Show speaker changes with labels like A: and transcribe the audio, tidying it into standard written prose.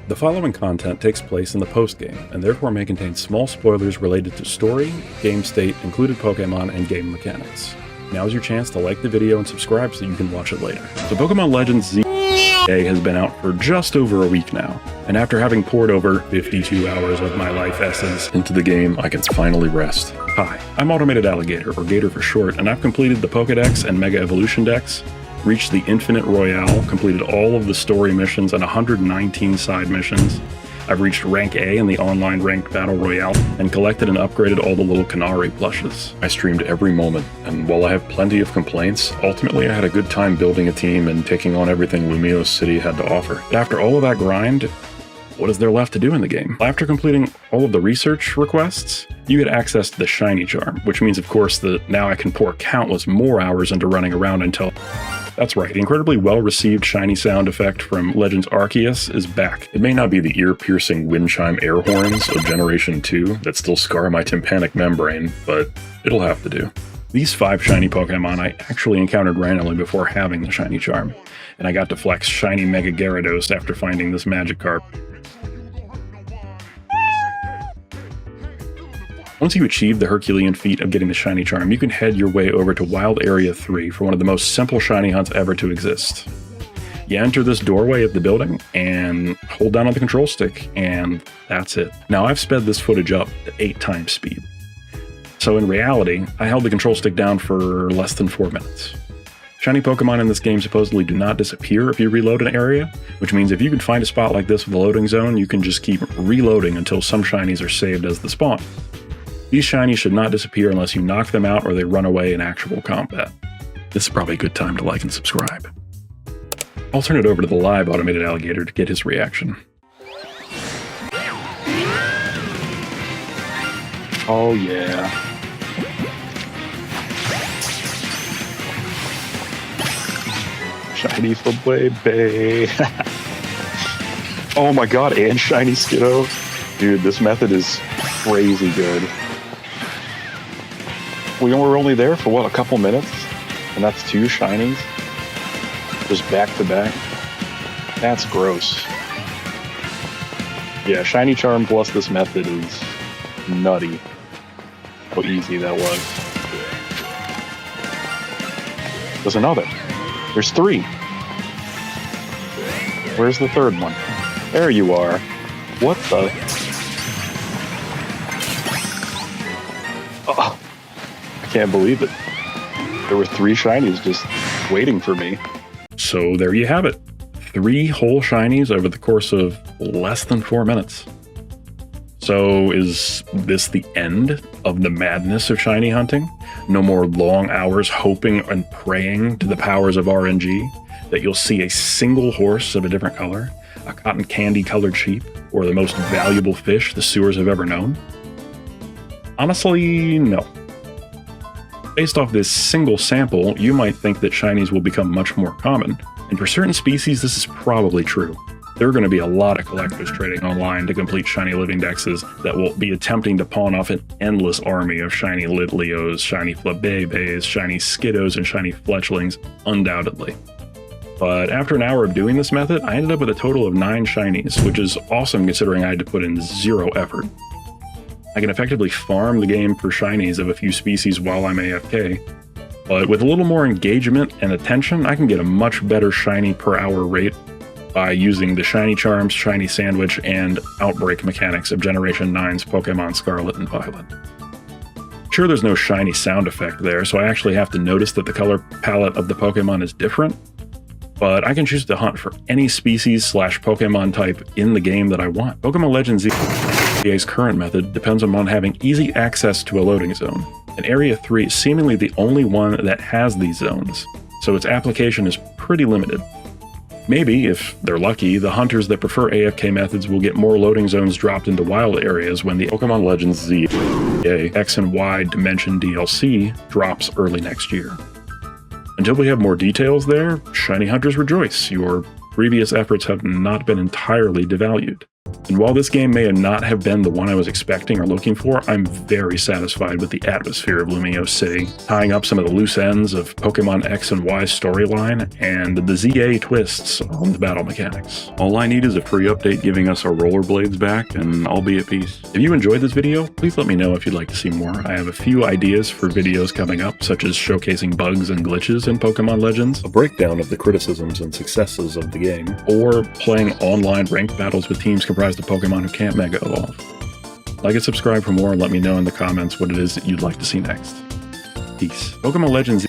A: The following content takes place in the post-game, and therefore may contain small spoilers related to story, game state, included Pokémon, and game mechanics. Now's your chance to like the video and subscribe so you can watch it later. So Pokémon Legends Z has been out for just over a week now, and after having poured over 52 hours of my life essence into the game, I can finally rest. Hi, I'm Automated Alligator, or Gator for short, and I've completed the Pokédex and Mega Evolution decks, reached the Infinite Royale, completed all of the story missions and 119 side missions. I've reached rank A in the online ranked battle royale, and collected and upgraded all the little Canary plushes. I streamed every moment, and while I have plenty of complaints, ultimately I had a good time building a team and taking on everything Lumiose City had to offer. But after all of that grind, what is there left to do in the game? After completing all of the research requests, you get access to the Shiny Charm, which means of course that now I can pour countless more hours into running around until... That's right, the incredibly well-received shiny sound effect from Legends Arceus is back. It may not be the ear-piercing wind chime air horns of Generation 2 that still scar my tympanic membrane, but it'll have to do. These 5 shiny Pokemon I actually encountered randomly before having the Shiny Charm, and I got to flex shiny Mega Gyarados after finding this Magikarp. Once you achieve the Herculean feat of getting the Shiny Charm, you can head your way over to Wild Area 3 for one of the most simple shiny hunts ever to exist. You enter this doorway at the building and hold down on the control stick, and that's it. Now I've sped this footage up to 8 times speed. So in reality, I held the control stick down for less than 4 minutes. Shiny Pokemon in this game supposedly do not disappear if you reload an area, which means if you can find a spot like this with a loading zone, you can just keep reloading until some shinies are saved as the spawn. These shinies should not disappear unless you knock them out or they run away in actual combat. This is probably a good time to like and subscribe. I'll turn it over to the live Automated Alligator to get his reaction. Oh yeah. Shiny for baby. Oh my god, and shiny Skiddo. Dude, this method is crazy good. We were only there for, what, a couple minutes? And that's 2 shinies? Just back to back? That's gross. Yeah, Shiny Charm plus this method is nutty. How easy that was. There's another. There's 3. Where's the 3rd one? There you are. What the... Oh. Can't believe it. There were 3 shinies just waiting for me. So there you have it. 3 whole shinies over the course of less than 4 minutes. So is this the end of the madness of shiny hunting? No more long hours hoping and praying to the powers of RNG that you'll see a single horse of a different color, a cotton candy colored sheep, or the most valuable fish the sewers have ever known? Honestly, no. Based off this single sample, you might think that shinies will become much more common, and for certain species this is probably true. There are going to be a lot of collectors trading online to complete shiny living dexes that will be attempting to pawn off an endless army of shiny Litleos, shiny Flabébés, shiny Skiddos, and shiny Fletchlings, undoubtedly. But after an hour of doing this method, I ended up with a total of 9 shinies, which is awesome considering I had to put in 0 effort. I can effectively farm the game for shinies of a few species while I'm AFK, but with a little more engagement and attention, I can get a much better shiny per hour rate by using the Shiny Charms, Shiny Sandwich, and Outbreak mechanics of Generation 9's Pokemon Scarlet and Violet. Sure, there's no shiny sound effect there, so I actually have to notice that the color palette of the Pokemon is different, but I can choose to hunt for any species/Pokemon type in the game that I want. Pokemon Legends Z's current method depends on having easy access to a loading zone, and Area 3 is seemingly the only one that has these zones, so its application is pretty limited. Maybe, if they're lucky, the hunters that prefer AFK methods will get more loading zones dropped into wild areas when the Pokemon Legends Z X and Y Dimension DLC drops early next year. Until we have more details there, shiny hunters rejoice. Your previous efforts have not been entirely devalued. And while this game may not have been the one I was expecting or looking for, I'm very satisfied with the atmosphere of Lumiose City, tying up some of the loose ends of Pokemon X and Y storyline and the ZA twists on the battle mechanics. All I need is a free update giving us our rollerblades back, and I'll be at peace. If you enjoyed this video, please let me know if you'd like to see more. I have a few ideas for videos coming up, such as showcasing bugs and glitches in Pokemon Legends, a breakdown of the criticisms and successes of the game, or playing online ranked battles with teams comprised of Pokemon who can't Mega Evolve. Like and subscribe for more, and let me know in the comments what it is that you'd like to see next. Peace. Pokemon Legends